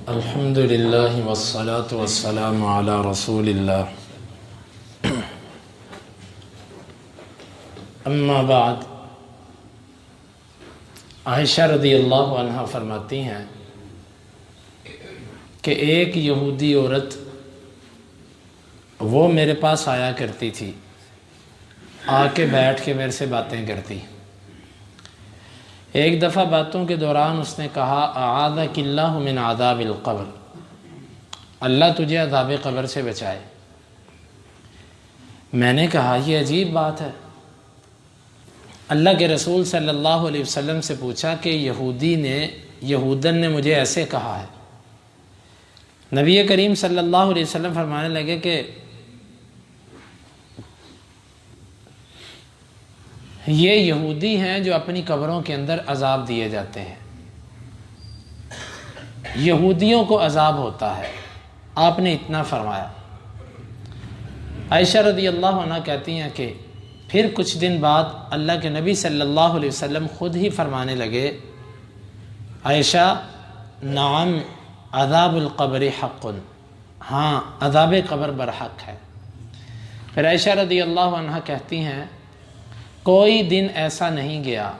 الحمد للہ والصلاة والسلام علی رسول اللہ اما بعد۔ عائشہ رضی اللہ عنہ فرماتی ہیں کہ ایک یہودی عورت وہ میرے پاس آیا کرتی تھی، آ کے بیٹھ کے میرے سے باتیں کرتی۔ ایک دفعہ باتوں کے دوران اس نے کہا اعاذک اللہ من عذاب القبر، اللہ تجھے عذاب قبر سے بچائے۔ میں نے کہا یہ عجیب بات ہے۔ اللہ کے رسول صلی اللہ علیہ وسلم سے پوچھا کہ یہودن نے مجھے ایسے کہا ہے۔ نبی کریم صلی اللہ علیہ وسلم فرمانے لگے کہ یہ یہودی ہیں جو اپنی قبروں کے اندر عذاب دیے جاتے ہیں، یہودیوں کو عذاب ہوتا ہے، آپ نے اتنا فرمایا۔ عائشہ رضی اللہ عنہ کہتی ہیں کہ پھر کچھ دن بعد اللہ کے نبی صلی اللہ علیہ وسلم خود ہی فرمانے لگے عائشہ نعم عذاب القبر حق، ہاں عذاب قبر برحق ہے۔ پھر عائشہ رضی اللہ عنہ کہتی ہیں کوئی دن ایسا نہیں گیا،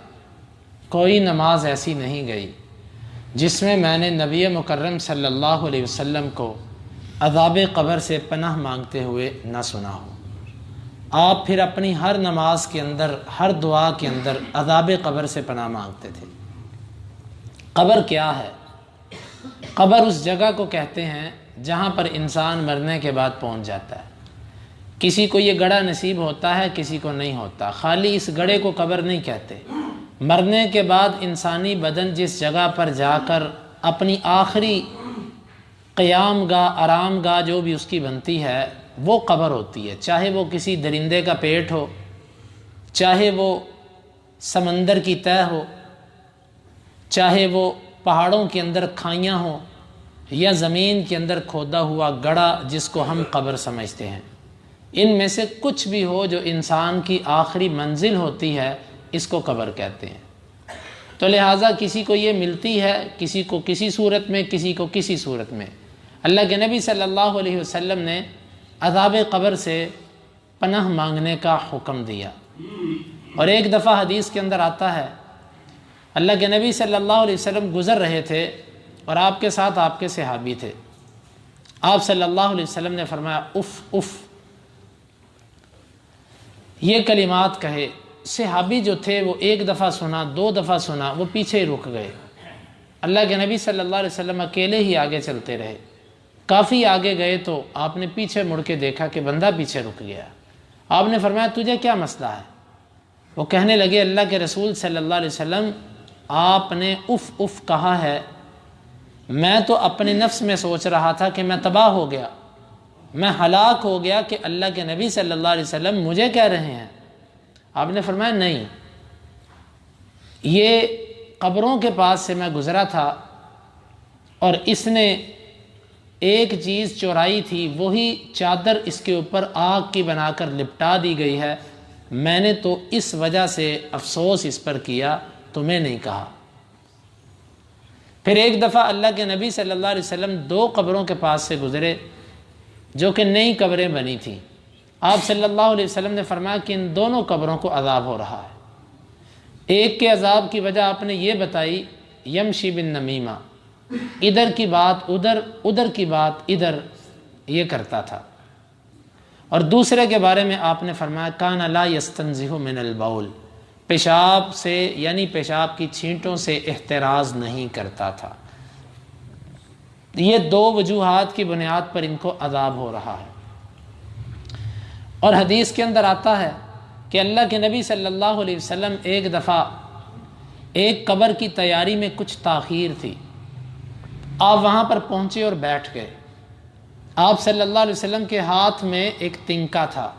کوئی نماز ایسی نہیں گئی جس میں نے نبی مکرم صلی اللہ علیہ وسلم کو عذاب قبر سے پناہ مانگتے ہوئے نہ سنا ہو۔ آپ پھر اپنی ہر نماز کے اندر، ہر دعا کے اندر عذاب قبر سے پناہ مانگتے تھے۔ قبر کیا ہے؟ قبر اس جگہ کو کہتے ہیں جہاں پر انسان مرنے کے بعد پہنچ جاتا ہے۔ کسی کو یہ گڑھا نصیب ہوتا ہے، کسی کو نہیں ہوتا، خالی اس گڑھے کو قبر نہیں کہتے۔ مرنے کے بعد انسانی بدن جس جگہ پر جا کر اپنی آخری قیام گاہ، آرام گاہ جو بھی اس کی بنتی ہے وہ قبر ہوتی ہے، چاہے وہ کسی درندے کا پیٹ ہو، چاہے وہ سمندر کی تہہ ہو، چاہے وہ پہاڑوں کے اندر کھائیاں ہوں، یا زمین کے اندر کھودا ہوا گڑھا جس کو ہم قبر سمجھتے ہیں۔ ان میں سے کچھ بھی ہو جو انسان کی آخری منزل ہوتی ہے اس کو قبر کہتے ہیں۔ تو لہٰذا کسی کو یہ ملتی ہے، کسی کو کسی صورت میں، کسی کو کسی صورت میں۔ اللہ کے نبی صلی اللہ علیہ وسلم نے عذاب قبر سے پناہ مانگنے کا حکم دیا۔ اور ایک دفعہ حدیث کے اندر آتا ہے اللہ کے نبی صلی اللہ علیہ وسلم گزر رہے تھے اور آپ کے ساتھ آپ کے صحابی تھے۔ آپ صلی اللہ علیہ وسلم نے فرمایا اف اف، یہ کلمات کہے۔ صحابی جو تھے وہ ایک دفعہ سنا، دو دفعہ سنا، وہ پیچھے ہی رک گئے۔ اللہ کے نبی صلی اللہ علیہ وسلم اکیلے ہی آگے چلتے رہے۔ کافی آگے گئے تو آپ نے پیچھے مڑ کے دیکھا کہ بندہ پیچھے رک گیا۔ آپ نے فرمایا تجھے کیا مسئلہ ہے؟ وہ کہنے لگے اللہ کے رسول صلی اللہ علیہ وسلم آپ نے اف اف کہا ہے، میں تو اپنے نفس میں سوچ رہا تھا کہ میں تباہ ہو گیا، میں ہلاک ہو گیا کہ اللہ کے نبی صلی اللہ علیہ وسلم مجھے کہہ رہے ہیں۔ آپ نے فرمایا نہیں، یہ قبروں کے پاس سے میں گزرا تھا اور اس نے ایک چیز چورائی تھی، وہی چادر اس کے اوپر آگ کی بنا کر لپٹا دی گئی ہے، میں نے تو اس وجہ سے افسوس اس پر کیا، تمہیں نہیں کہا۔ پھر ایک دفعہ اللہ کے نبی صلی اللہ علیہ وسلم دو قبروں کے پاس سے گزرے جو کہ نئی قبریں بنی تھیں۔ آپ صلی اللہ علیہ وسلم نے فرمایا کہ ان دونوں قبروں کو عذاب ہو رہا ہے۔ ایک کے عذاب کی وجہ آپ نے یہ بتائی یمشی بن نمیمہ، ادھر کی بات ادھر، ادھر کی بات ادھر، یہ کرتا تھا۔ اور دوسرے کے بارے میں آپ نے فرمایا کان لا یستنزہ من البول، پیشاب سے یعنی پیشاب کی چھینٹوں سے احتراز نہیں کرتا تھا۔ یہ دو وجوہات کی بنیاد پر ان کو عذاب ہو رہا ہے۔ اور حدیث کے اندر آتا ہے کہ اللہ کے نبی صلی اللہ علیہ وسلم ایک دفعہ ایک قبر کی تیاری میں کچھ تاخیر تھی، آپ وہاں پر پہنچے اور بیٹھ گئے۔ آپ صلی اللہ علیہ وسلم کے ہاتھ میں ایک تنکا تھا،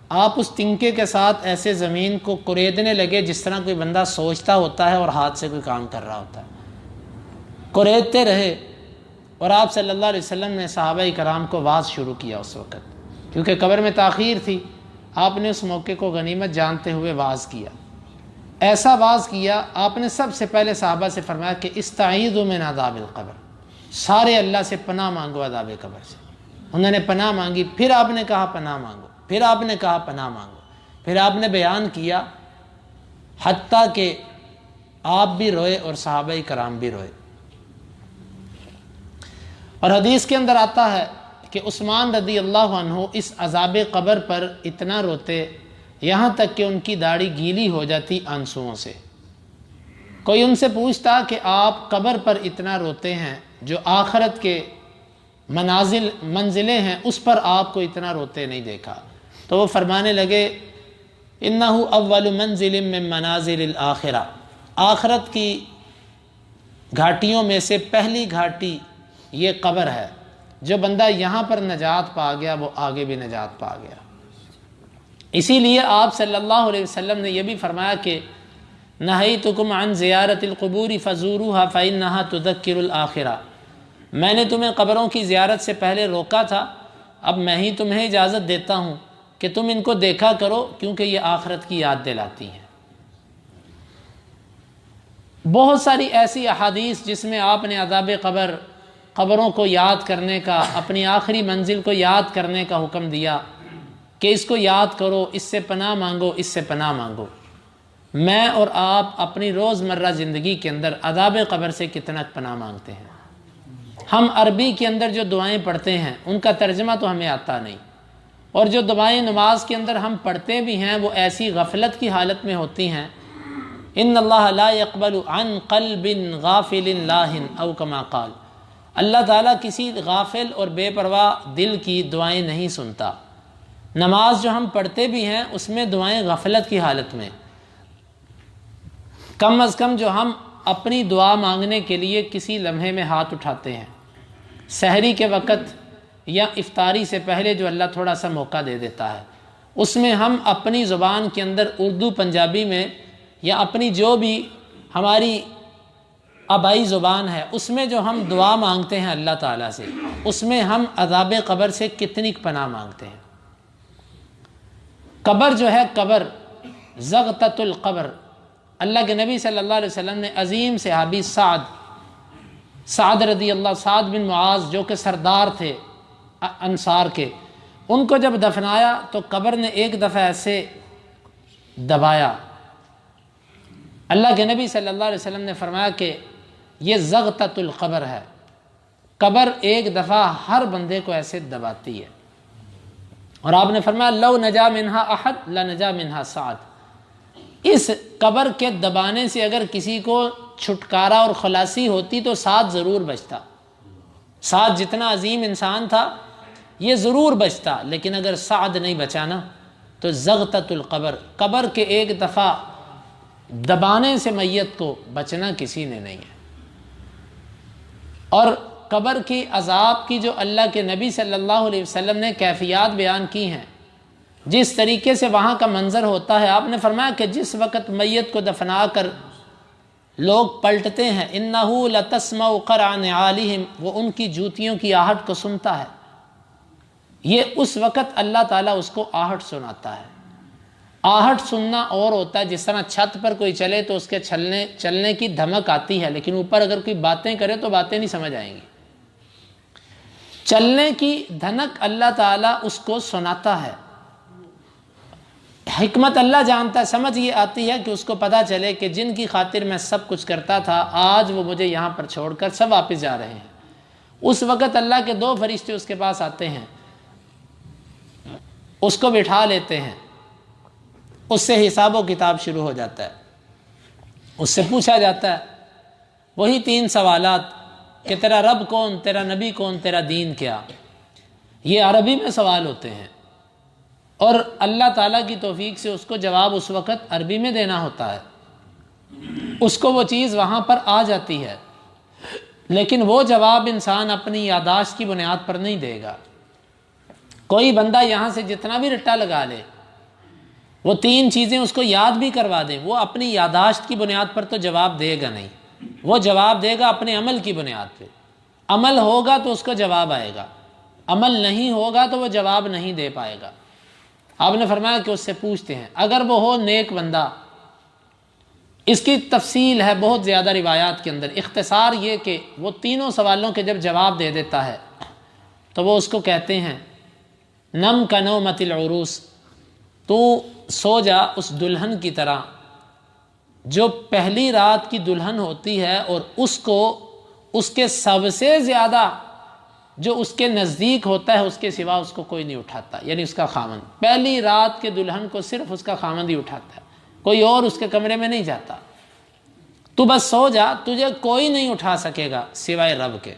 آپ اس تنکے کے ساتھ ایسے زمین کو کریدنے لگے جس طرح کوئی بندہ سوچتا ہوتا ہے اور ہاتھ سے کوئی کام کر رہا ہوتا ہے۔ کریدتے رہے اور آپ صلی اللہ علیہ وسلم نے صحابہ کرام کو واعظ شروع کیا اس وقت، کیونکہ قبر میں تاخیر تھی۔ آپ نے اس موقع کو غنیمت جانتے ہوئے واعظ کیا۔ ایسا واعظ کیا آپ نے سب سے پہلے صحابہ سے فرمایا کہ استعیذوا من عذاب القبر، سارے اللہ سے پناہ مانگو عذاب قبر سے۔ انہوں نے پناہ مانگی، پھر آپ نے کہا پناہ مانگو، پھر آپ نے کہا پناہ مانگو، پھر آپ نے بیان کیا، حتیٰ کہ آپ بھی روئے اور صحابہ کرام بھی روئے۔ اور حدیث کے اندر آتا ہے کہ عثمان رضی اللہ عنہ اس عذاب قبر پر اتنا روتے یہاں تک کہ ان کی داڑھی گیلی ہو جاتی آنسوؤں سے۔ کوئی ان سے پوچھتا کہ آپ قبر پر اتنا روتے ہیں، جو آخرت کے منزلیں ہیں اس پر آپ کو اتنا روتے نہیں دیکھا، تو وہ فرمانے لگے انہ اول منزل من منازل الآخرہ، آخرت کی گھاٹیوں میں سے پہلی گھاٹی یہ قبر ہے، جو بندہ یہاں پر نجات پا گیا وہ آگے بھی نجات پا گیا۔ اسی لیے آپ صلی اللہ علیہ وسلم نے یہ بھی فرمایا کہ نہیتکم عن زیارت القبور فزوروها فإنها تذکر الآخرہ، میں نے تمہیں قبروں کی زیارت سے پہلے روکا تھا، اب میں ہی تمہیں اجازت دیتا ہوں کہ تم ان کو دیکھا کرو، کیونکہ یہ آخرت کی یاد دلاتی ہیں۔ بہت ساری ایسی احادیث جس میں آپ نے عذاب قبر، قبروں کو یاد کرنے کا، اپنی آخری منزل کو یاد کرنے کا حکم دیا کہ اس کو یاد کرو، اس سے پناہ مانگو، اس سے پناہ مانگو۔ میں اور آپ اپنی روزمرہ زندگی کے اندر عذاب قبر سے کتنا پناہ مانگتے ہیں؟ ہم عربی کے اندر جو دعائیں پڑھتے ہیں ان کا ترجمہ تو ہمیں آتا نہیں، اور جو دعائیں نماز کے اندر ہم پڑھتے بھی ہیں وہ ایسی غفلت کی حالت میں ہوتی ہیں۔ ان اللہ لا يقبل عن قلب غافل لاہ او کما قال، اللہ تعالیٰ کسی غافل اور بے پرواہ دل کی دعائیں نہیں سنتا۔ نماز جو ہم پڑھتے بھی ہیں اس میں دعائیں غفلت کی حالت میں، کم از کم جو ہم اپنی دعا مانگنے کے لیے کسی لمحے میں ہاتھ اٹھاتے ہیں، سحری کے وقت یا افطاری سے پہلے جو اللہ تھوڑا سا موقع دے دیتا ہے، اس میں ہم اپنی زبان کے اندر اردو پنجابی میں یا اپنی جو بھی ہماری آبائی زبان ہے اس میں جو ہم دعا مانگتے ہیں اللہ تعالیٰ سے، اس میں ہم عذاب قبر سے کتنی پناہ مانگتے ہیں۔ قبر جو ہے، قبر زغتۃ القبر، اللہ کے نبی صلی اللہ علیہ وسلم نے عظیم صحابی سعد رضی اللہ، سعد بن معاذ جو کہ سردار تھے انصار کے، ان کو جب دفنایا تو قبر نے ایک دفعہ ایسے دبایا، اللہ کے نبی صلی اللہ علیہ وسلم نے فرمایا کہ یہ زغتۃ القبر ہے، قبر ایک دفعہ ہر بندے کو ایسے دباتی ہے۔ اور آپ نے فرمایا لو نجا منہا احد لنجا منہا سعد، اس قبر کے دبانے سے اگر کسی کو چھٹکارا اور خلاصی ہوتی تو سعد ضرور بچتا۔ سعد جتنا عظیم انسان تھا یہ ضرور بچتا، لیکن اگر سعد نہیں بچا نا تو زغتۃ القبر، قبر کے ایک دفعہ دبانے سے میت کو بچنا کسی نے نہیں ہے۔ اور قبر کی عذاب کی جو اللہ کے نبی صلی اللہ علیہ وسلم نے کیفیات بیان کی ہیں، جس طریقے سے وہاں کا منظر ہوتا ہے، آپ نے فرمایا کہ جس وقت میت کو دفنا کر لوگ پلٹتے ہیں، اِنَّهُ لَتَسْمَعُ قَرْعَ نِعَالِهِمْ، وہ ان کی جوتیوں کی آہٹ کو سنتا ہے۔ یہ اس وقت اللہ تعالیٰ اس کو آہٹ سناتا ہے۔ آہٹ سننا اور ہوتا ہے، جس طرح چھت پر کوئی چلے تو اس کے چلنے کی دھمک آتی ہے، لیکن اوپر اگر کوئی باتیں کرے تو باتیں نہیں سمجھ آئیں گی۔ چلنے کی دھنک اللہ تعالیٰ اس کو سناتا ہے۔ حکمت اللہ جانتا ہے، سمجھ یہ آتی ہے کہ اس کو پتہ چلے کہ جن کی خاطر میں سب کچھ کرتا تھا آج وہ مجھے یہاں پر چھوڑ کر سب واپس جا رہے ہیں۔ اس وقت اللہ کے دو فرشتے اس کے پاس آتے ہیں، اس کو بٹھا لیتے ہیں، اس سے حساب و کتاب شروع ہو جاتا ہے۔ اس سے پوچھا جاتا ہے وہی 3 سوالات کہ تیرا رب کون، تیرا نبی کون، تیرا دین کیا۔ یہ عربی میں سوال ہوتے ہیں، اور اللہ تعالیٰ کی توفیق سے اس کو جواب اس وقت عربی میں دینا ہوتا ہے، اس کو وہ چیز وہاں پر آ جاتی ہے، لیکن وہ جواب انسان اپنی یادداشت کی بنیاد پر نہیں دے گا۔ کوئی بندہ یہاں سے جتنا بھی رٹا لگا لے، وہ 3 چیزیں اس کو یاد بھی کروا دیں، وہ اپنی یادداشت کی بنیاد پر تو جواب دے گا نہیں، وہ جواب دے گا اپنے عمل کی بنیاد پہ۔ عمل ہوگا تو اس کو جواب آئے گا، عمل نہیں ہوگا تو وہ جواب نہیں دے پائے گا۔ آپ نے فرمایا کہ اس سے پوچھتے ہیں، اگر وہ ہو نیک بندہ اس کی تفصیل ہے بہت زیادہ روایات کے اندر، اختصار یہ کہ وہ تینوں سوالوں کے جب جواب دے دیتا ہے تو وہ اس کو کہتے ہیں نم کا نومت العروس، تو سو جا اس دلہن کی طرح جو پہلی رات کی دلہن ہوتی ہے اور اس کو اس کے سب سے زیادہ جو اس کے نزدیک ہوتا ہے اس کے سوا اس کو کوئی نہیں اٹھاتا، یعنی اس کا خامند پہلی رات کے دلہن کو صرف اس کا خامند ہی اٹھاتا ہے، کوئی اور اس کے کمرے میں نہیں جاتا۔ تو بس سو جا، تجھے کوئی نہیں اٹھا سکے گا سوائے رب کے،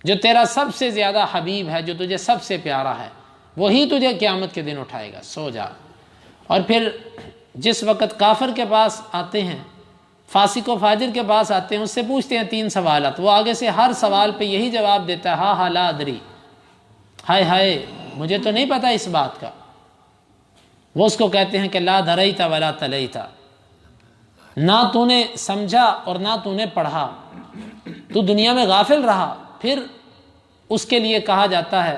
جو تیرا سب سے زیادہ حبیب ہے، جو تجھے سب سے پیارا ہے، وہی تجھے قیامت کے دن اٹھائے گا، سو جا۔ اور پھر جس وقت کافر کے پاس آتے ہیں، فاسق و فاجر کے پاس آتے ہیں، اس سے پوچھتے ہیں 3 سوالات، وہ آگے سے ہر سوال پہ یہی جواب دیتا ہے ہاں ہاں لا ادری، ہائے ہائے مجھے تو نہیں پتا اس بات کا۔ وہ اس کو کہتے ہیں کہ لا دریت ولا تلیت، نہ تو نے سمجھا اور نہ تو نے پڑھا، تو دنیا میں غافل رہا۔ پھر اس کے لیے کہا جاتا ہے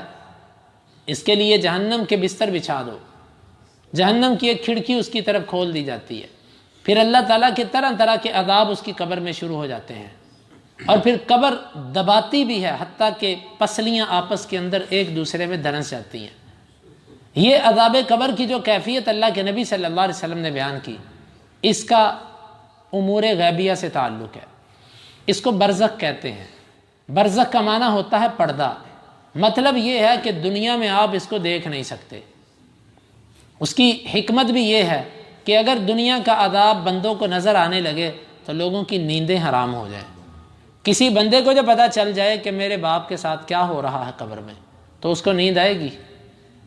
اس کے لیے جہنم کے بستر بچھا دو، جہنم کی ایک کھڑکی اس کی طرف کھول دی جاتی ہے، پھر اللہ تعالیٰ کے طرح طرح کے عذاب اس کی قبر میں شروع ہو جاتے ہیں، اور پھر قبر دباتی بھی ہے، حتیٰ کہ پسلیاں آپس کے اندر ایک دوسرے میں دھنس جاتی ہیں۔ یہ عذاب قبر کی جو کیفیت اللہ کے نبی صلی اللہ علیہ وسلم نے بیان کی، اس کا امور غیبیہ سے تعلق ہے، اس کو برزخ کہتے ہیں۔ برزخ کا معنی ہوتا ہے پردہ، مطلب یہ ہے کہ دنیا میں آپ اس کو دیکھ نہیں سکتے۔ اس کی حکمت بھی یہ ہے کہ اگر دنیا کا عذاب بندوں کو نظر آنے لگے تو لوگوں کی نیندیں حرام ہو جائیں۔ کسی بندے کو جو پتہ چل جائے کہ میرے باپ کے ساتھ کیا ہو رہا ہے قبر میں، تو اس کو نیند آئے گی؟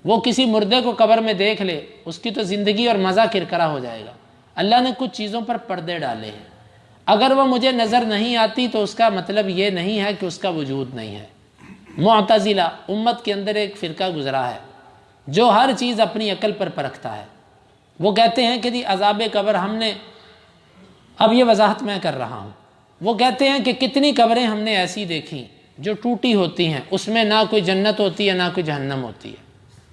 وہ کسی مردے کو قبر میں دیکھ لے، اس کی تو زندگی اور مزہ کرکرا ہو جائے گا۔ اللہ نے کچھ چیزوں پر پردے ڈالے ہیں، اگر وہ مجھے نظر نہیں آتی تو اس کا مطلب یہ نہیں ہے کہ اس کا وجود نہیں ہے۔ معتزلہ امت کے اندر ایک فرقہ گزرا ہے جو ہر چیز اپنی عقل پر پرکھتا ہے۔ وہ کہتے ہیں کہ جی عذاب قبر ہم نے، اب یہ وضاحت میں کر رہا ہوں، وہ کہتے ہیں کہ کتنی قبریں ہم نے ایسی دیکھی جو ٹوٹی ہوتی ہیں، اس میں نہ کوئی جنت ہوتی ہے نہ کوئی جہنم ہوتی ہے۔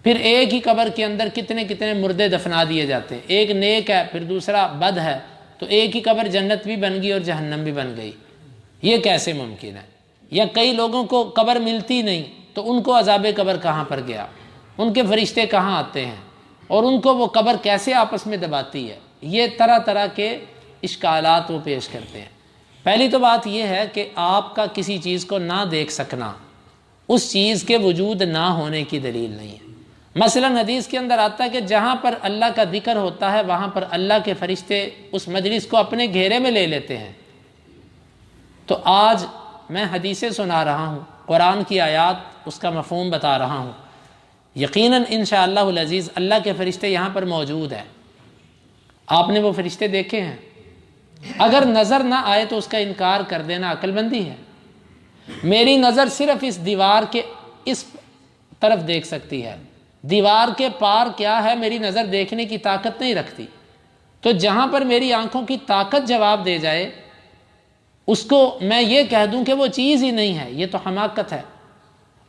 پھر ایک ہی قبر کے اندر کتنے کتنے مردے دفنا دیے جاتے ہیں، ایک نیک ہے پھر دوسرا بد ہے، تو ایک ہی قبر جنت بھی بن گئی اور جہنم بھی بن گئی۔ یہ کیسے ممکن ہے؟ یا کئی لوگوں کو قبر ملتی نہیں تو ان کو عذاب قبر کہاں پر گیا، ان کے فرشتے کہاں آتے ہیں، اور ان کو وہ قبر کیسے آپس میں دباتی ہے؟ یہ طرح طرح کے اشکالات وہ پیش کرتے ہیں۔ پہلی تو بات یہ ہے کہ آپ کا کسی چیز کو نہ دیکھ سکنا اس چیز کے وجود نہ ہونے کی دلیل نہیں ہے۔ مثلا حدیث کے اندر آتا ہے کہ جہاں پر اللہ کا ذکر ہوتا ہے وہاں پر اللہ کے فرشتے اس مجلس کو اپنے گھیرے میں لے لیتے ہیں۔ تو آج میں حدیثیں سنا رہا ہوں، قرآن کی آیات اس کا مفہوم بتا رہا ہوں، یقیناً انشاءاللہ العزیز اللہ کے فرشتے یہاں پر موجود ہیں۔ آپ نے وہ فرشتے دیکھے ہیں؟ اگر نظر نہ آئے تو اس کا انکار کر دینا عقل مندی ہے۔ میری نظر صرف اس دیوار کے اس طرف دیکھ سکتی ہے، دیوار کے پار کیا ہے میری نظر دیکھنے کی طاقت نہیں رکھتی۔ تو جہاں پر میری آنکھوں کی طاقت جواب دے جائے اس کو میں یہ کہہ دوں کہ وہ چیز ہی نہیں ہے، یہ تو حماقت ہے۔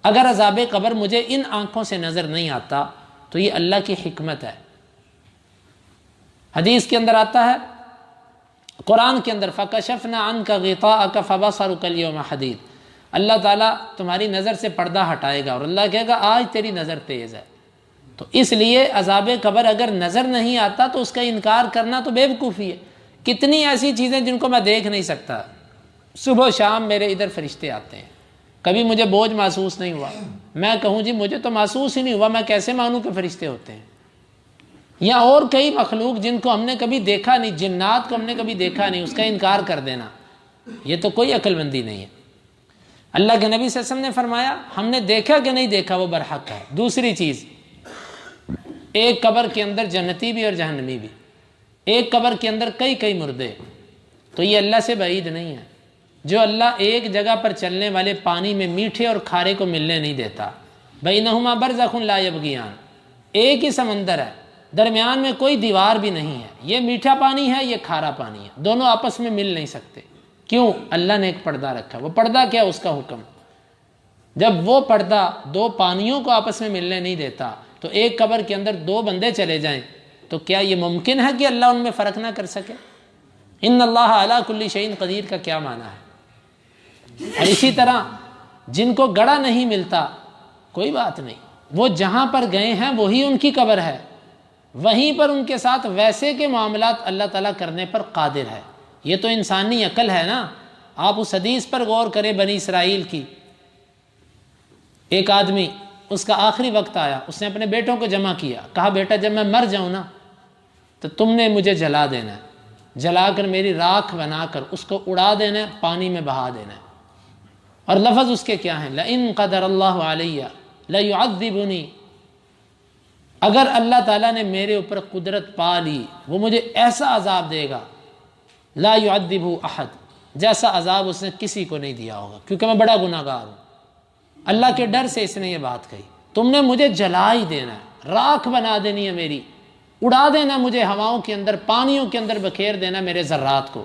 اگر عذاب قبر مجھے ان آنکھوں سے نظر نہیں آتا تو یہ اللہ کی حکمت ہے۔ حدیث کے اندر آتا ہے، قرآن کے اندر فَكَشَفْنَا عَنْكَ غِطَاءَكَ فَبَصَرُكَ الْيَوْمَ حَدِيدٌ، اللہ تعالیٰ تمہاری نظر سے پردہ ہٹائے گا اور اللہ کہے گا آج تیری نظر تیز ہے۔ تو اس لیے عذاب قبر اگر نظر نہیں آتا تو اس کا انکار کرنا تو بے وقوفی ہے۔ کتنی ایسی چیزیں جن کو میں دیکھ نہیں سکتا، صبح و شام میرے ادھر فرشتے آتے ہیں، کبھی مجھے بوجھ محسوس نہیں ہوا، میں کہوں جی مجھے تو محسوس ہی نہیں ہوا، میں کیسے مانوں کہ فرشتے ہوتے ہیں؟ یا اور کئی مخلوق جن کو ہم نے کبھی دیکھا نہیں، جنات کو ہم نے کبھی دیکھا نہیں، اس کا انکار کر دینا، یہ تو کوئی عقل مندی نہیں ہے۔ اللہ کے نبی صلی اللہ علیہ وسلم نے فرمایا ہم نے دیکھا کہ نہیں دیکھا وہ برحق ہے۔ دوسری چیز، ایک قبر کے اندر جنتی بھی اور جہنمی بھی، ایک قبر کے اندر کئی کئی مردے، تو یہ اللہ سے بعید نہیں ہے۔ جو اللہ ایک جگہ پر چلنے والے پانی میں میٹھے اور کھارے کو ملنے نہیں دیتا، بینہما برزخ لا یبغیان، ایک ہی سمندر ہے، درمیان میں کوئی دیوار بھی نہیں ہے، یہ میٹھا پانی ہے یہ کھارا پانی ہے، دونوں آپس میں مل نہیں سکتے۔ کیوں؟ اللہ نے ایک پردہ رکھا۔ وہ پردہ کیا؟ اس کا حکم۔ جب وہ پردہ دو پانیوں کو آپس میں ملنے نہیں دیتا تو ایک قبر کے اندر دو بندے چلے جائیں تو کیا یہ ممکن ہے کہ اللہ ان میں فرق نہ کر سکے؟ ان اللہ علی کل شیء قدیر کا کیا معنی ہے؟ اور اسی طرح جن کو گڑھا نہیں ملتا کوئی بات نہیں، وہ جہاں پر گئے ہیں وہی ان کی قبر ہے، وہیں پر ان کے ساتھ ویسے کے معاملات اللہ تعالیٰ کرنے پر قادر ہے۔ یہ تو انسانی عقل ہے نا۔ آپ اس حدیث پر غور کریں بنی اسرائیل کی، ایک آدمی اس کا آخری وقت آیا، اس نے اپنے بیٹوں کو جمع کیا، کہا بیٹا جب میں مر جاؤں نا تو تم نے مجھے جلا دینا ہے، جلا کر میری راکھ بنا کر اس کو اڑا دینا ہے، پانی میں بہا دینا ہے۔ اور لفظ اس کے کیا ہیں؟ لئن قدر اللہ علیہ لیعذبنی، اگر اللہ تعالیٰ نے میرے اوپر قدرت پا لی وہ مجھے ایسا عذاب دے گا، لا یعذبہ احد، جیسا عذاب اس نے کسی کو نہیں دیا ہوگا، کیونکہ میں بڑا گناہ گار ہوں۔ اللہ کے ڈر سے اس نے یہ بات کہی، تم نے مجھے جلا ہی دینا ہے، راکھ بنا دینی ہے میری، اڑا دینا مجھے ہواؤں کے اندر، پانیوں کے اندر بکھیر دینا میرے ذرات کو۔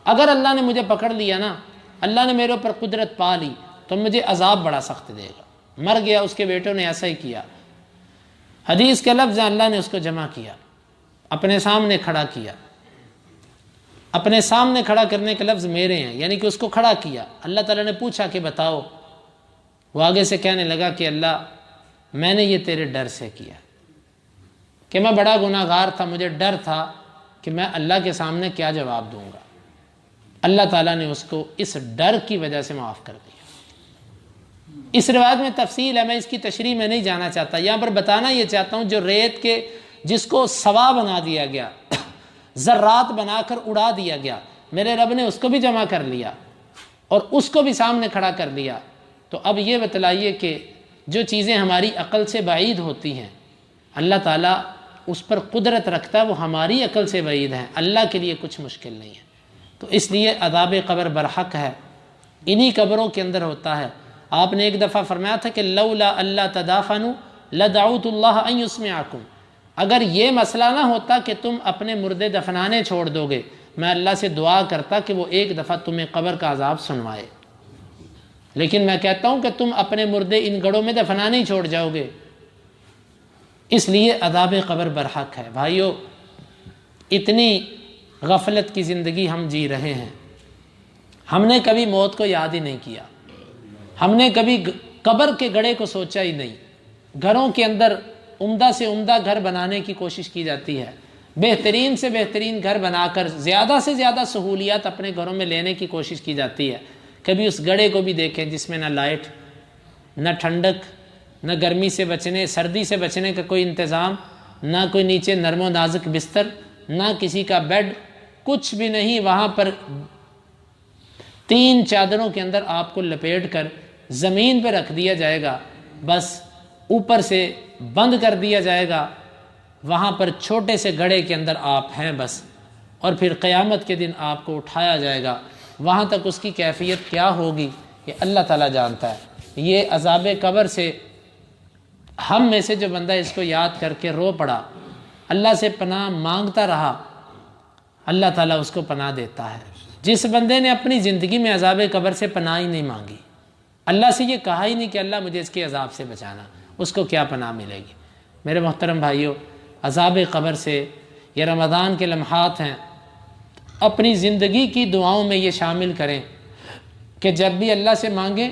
اگر اللہ نے مجھے پکڑ لیا نا، اللہ نے میرے اوپر قدرت پا لی تو مجھے عذاب بڑا سخت دے گا۔ مر گیا، اس کے بیٹوں نے ایسا ہی کیا۔ حدیث کے لفظ اللہ نے اس کو جمع کیا، اپنے سامنے کھڑا کیا۔ اپنے سامنے کھڑا کرنے کے لفظ میرے ہیں، یعنی کہ اس کو کھڑا کیا۔ اللہ تعالیٰ نے پوچھا کہ بتاؤ، وہ آگے سے کہنے لگا کہ اللہ میں نے یہ تیرے ڈر سے کیا کہ میں بڑا گناہ گار تھا، مجھے ڈر تھا کہ میں اللہ کے سامنے کیا جواب دوں گا۔ اللہ تعالیٰ نے اس کو اس ڈر کی وجہ سے معاف کر دیا۔ اس روایت میں تفصیل ہے، میں اس کی تشریح میں نہیں جانا چاہتا، یہاں پر بتانا یہ چاہتا ہوں جو ریت کے جس کو سوا بنا دیا گیا، ذرات بنا کر اڑا دیا گیا، میرے رب نے اس کو بھی جمع کر لیا اور اس کو بھی سامنے کھڑا کر لیا۔ تو اب یہ بتلائیے کہ جو چیزیں ہماری عقل سے بعید ہوتی ہیں اللہ تعالیٰ اس پر قدرت رکھتا ہے، وہ ہماری عقل سے بعید ہیں، اللہ کے لیے کچھ مشکل نہیں ہے۔ تو اس لیے عذاب قبر برحق ہے، انہی قبروں کے اندر ہوتا ہے۔ آپ نے ایک دفعہ فرمایا تھا کہ لولا اللہ تدافنوا لدعوت اللہ ان یسمعکم، اگر یہ مسئلہ نہ ہوتا کہ تم اپنے مردے دفنانے چھوڑ دو گے، میں اللہ سے دعا کرتا کہ وہ ایک دفعہ تمہیں قبر کا عذاب سنوائے، لیکن میں کہتا ہوں کہ تم اپنے مردے ان گڑھوں میں دفنانے ہی چھوڑ جاؤ گے۔ اس لیے عذاب قبر برحق ہے۔ بھائیو، اتنی غفلت کی زندگی ہم جی رہے ہیں، ہم نے کبھی موت کو یاد ہی نہیں کیا، ہم نے کبھی قبر کے گڑھے کو سوچا ہی نہیں۔ گھروں کے اندر عمدہ سے عمدہ گھر بنانے کی کوشش کی جاتی ہے، بہترین سے بہترین گھر بنا کر زیادہ سے زیادہ سہولیات اپنے گھروں میں لینے کی کوشش کی جاتی ہے۔ کبھی اس گڑھے کو بھی دیکھیں جس میں نہ لائٹ، نہ ٹھنڈک، نہ گرمی سے بچنے، سردی سے بچنے کا کوئی انتظام، نہ کوئی نیچے نرم و نازک بستر، نہ کسی کا بیڈ، کچھ بھی نہیں۔ وہاں پر 3 چادروں کے اندر آپ کو لپیٹ کر زمین پہ رکھ دیا جائے گا، بس اوپر سے بند کر دیا جائے گا، وہاں پر چھوٹے سے گڑھے کے اندر آپ ہیں بس، اور پھر قیامت کے دن آپ کو اٹھایا جائے گا۔ وہاں تک اس کی کیفیت کیا ہوگی یہ اللہ تعالیٰ جانتا ہے۔ یہ عذاب قبر سے ہم میں سے جو بندہ اس کو یاد کر کے رو پڑا، اللہ سے پناہ مانگتا رہا، اللہ تعالیٰ اس کو پناہ دیتا ہے۔ جس بندے نے اپنی زندگی میں عذاب قبر سے پناہ ہی نہیں مانگی، اللہ سے یہ کہا ہی نہیں کہ اللہ مجھے اس کے عذاب سے بچانا، اس کو کیا پناہ ملے گی؟ میرے محترم بھائیوں، عذاب قبر سے یہ رمضان کے لمحات ہیں، اپنی زندگی کی دعاؤں میں یہ شامل کریں کہ جب بھی اللہ سے مانگیں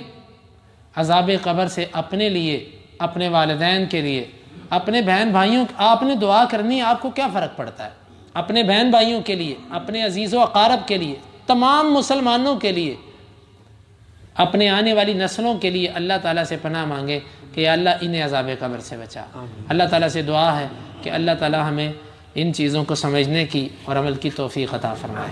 عذاب قبر سے اپنے لیے، اپنے والدین کے لیے، اپنے بہن بھائیوں، آپ نے دعا کرنی، آپ کو کیا فرق پڑتا ہے؟ اپنے بہن بھائیوں کے لیے، اپنے عزیز و اقارب کے لیے، تمام مسلمانوں کے لیے، اپنے آنے والی نسلوں کے لیے اللہ تعالیٰ سے پناہ مانگے کہ یا اللہ انہیں عذاب قبر سے بچا۔ اللہ تعالیٰ سے دعا ہے کہ اللہ تعالیٰ ہمیں ان چیزوں کو سمجھنے کی اور عمل کی توفیق عطا فرمائے۔